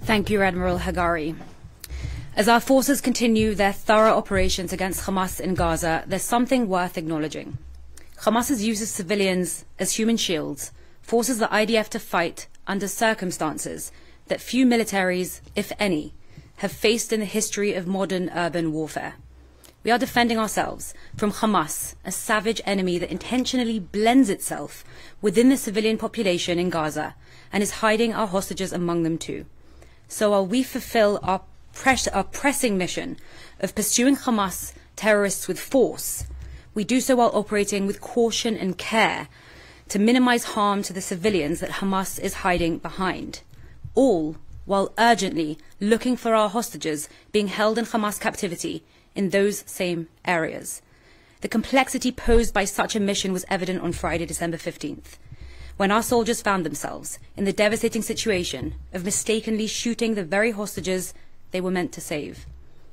Thank you, Admiral Hagari. As our forces continue their thorough operations against Hamas in Gaza, there's something worth acknowledging. Hamas's use of civilians as human shields forces the IDF to fight under circumstances that few militaries, if any, have faced in the history of modern urban warfare. We are defending ourselves from Hamas, a savage enemy that intentionally blends itself within the civilian population in Gaza and is hiding our hostages among them too. So while we fulfill our pressing mission of pursuing Hamas terrorists with force, we do so while operating with caution and care to minimize harm to the civilians that Hamas is hiding behind, all while urgently looking for our hostages being held in Hamas captivity in those same areas. The complexity posed by such a mission was evident on Friday, December 15th, when our soldiers found themselves in the devastating situation of mistakenly shooting the very hostages they were meant to save.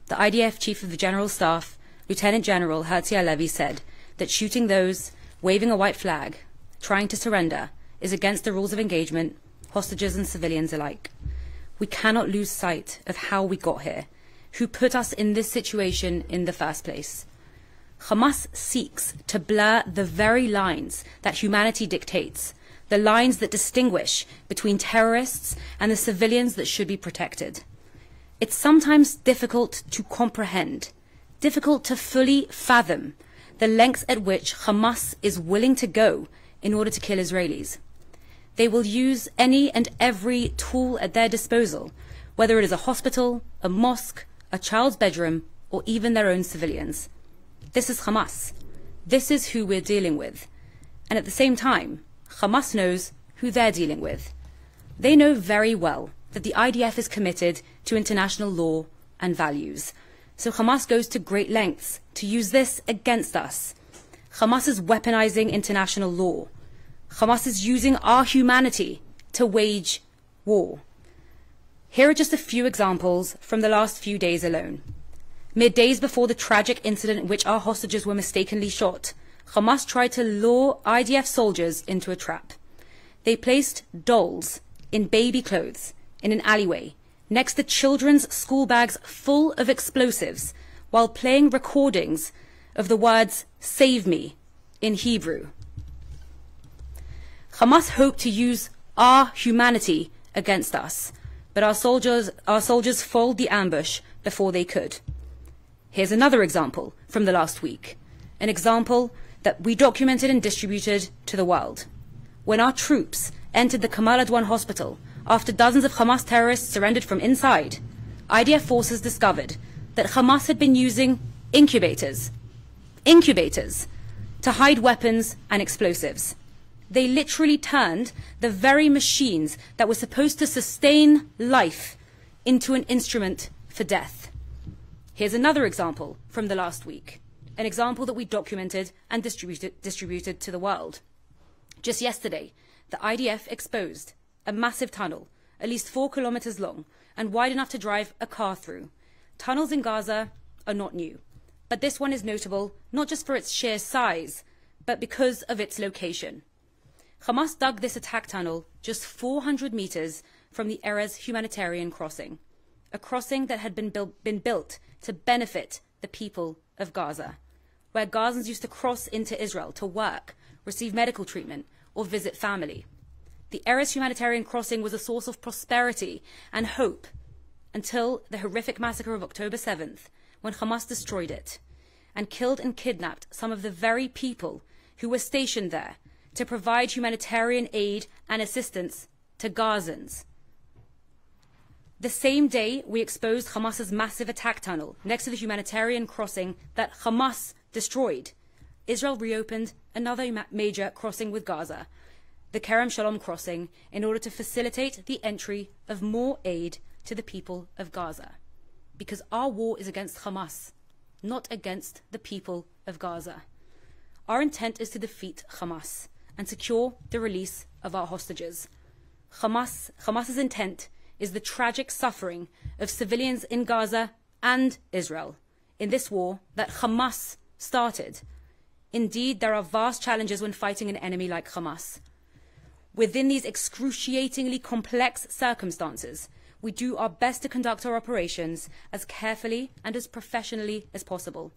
The IDF Chief of the General Staff, Lieutenant General Herzi Halevi, said that shooting those waving a white flag, trying to surrender, is against the rules of engagement, hostages and civilians alike. We cannot lose sight of how we got here, who put us in this situation in the first place. Hamas seeks to blur the very lines that humanity dictates, the lines that distinguish between terrorists and the civilians that should be protected. It's sometimes difficult to comprehend, difficult to fully fathom the lengths at which Hamas is willing to go in order to kill Israelis. They will use any and every tool at their disposal, whether it is a hospital, a mosque, a child's bedroom, or even their own civilians. This is Hamas. This is who we're dealing with. And at the same time, Hamas knows who they're dealing with. They know very well that the IDF is committed to international law and values. So Hamas goes to great lengths to use this against us. Hamas is weaponizing international law. Hamas is using our humanity to wage war. Here are just a few examples from the last few days alone. Mere days before the tragic incident in which our hostages were mistakenly shot, Hamas tried to lure IDF soldiers into a trap. They placed dolls in baby clothes in an alleyway next to children's school bags full of explosives while playing recordings of the words "Save me" in Hebrew. Hamas hoped to use our humanity against us, but our soldiers foiled the ambush before they could. Here's another example from the last week, an example that we documented and distributed to the world. When our troops entered the Kamal Adwan hospital after dozens of Hamas terrorists surrendered from inside, IDF forces discovered that Hamas had been using incubators to hide weapons and explosives. They literally turned the very machines that were supposed to sustain life into an instrument for death. Here's another example from the last week, an example that we documented and distributed to the world. Just yesterday, the IDF exposed a massive tunnel, at least 4 kilometers long and wide enough to drive a car through. Tunnels in Gaza are not new, but this one is notable not just for its sheer size, but because of its location. Hamas dug this attack tunnel just 400 meters from the Erez humanitarian crossing, a crossing that had been built to benefit the people of Gaza, where Gazans used to cross into Israel to work, receive medical treatment, or visit family. The Erez humanitarian crossing was a source of prosperity and hope until the horrific massacre of October 7th, when Hamas destroyed it and killed and kidnapped some of the very people who were stationed there to provide humanitarian aid and assistance to Gazans. The same day we exposed Hamas's massive attack tunnel next to the humanitarian crossing that Hamas destroyed, Israel reopened another major crossing with Gaza, the Kerem Shalom crossing, in order to facilitate the entry of more aid to the people of Gaza. Because our war is against Hamas, not against the people of Gaza. Our intent is to defeat Hamas and secure the release of our hostages. Hamas's intent is the tragic suffering of civilians in Gaza and Israel in this war that Hamas started. Indeed, there are vast challenges when fighting an enemy like Hamas. Within these excruciatingly complex circumstances, we do our best to conduct our operations as carefully and as professionally as possible.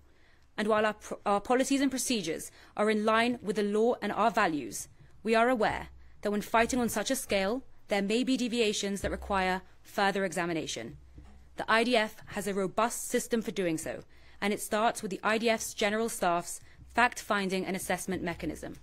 And while our policies and procedures are in line with the law and our values, we are aware that when fighting on such a scale, there may be deviations that require further examination. The IDF has a robust system for doing so, and it starts with the IDF's General Staff's fact-finding and assessment mechanism.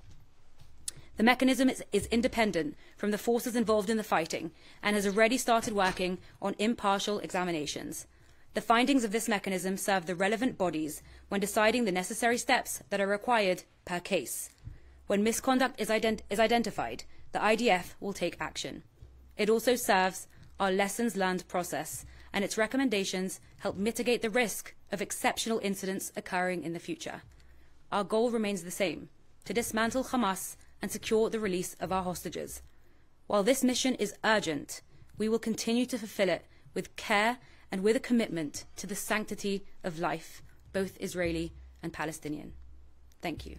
The mechanism is independent from the forces involved in the fighting and has already started working on impartial examinations. The findings of this mechanism serve the relevant bodies when deciding the necessary steps that are required per case. When misconduct is identified, the IDF will take action. It also serves our lessons learned process, and its recommendations help mitigate the risk of exceptional incidents occurring in the future. Our goal remains the same: to dismantle Hamas and secure the release of our hostages. While this mission is urgent, we will continue to fulfill it with care and with a commitment to the sanctity of life, both Israeli and Palestinian. Thank you.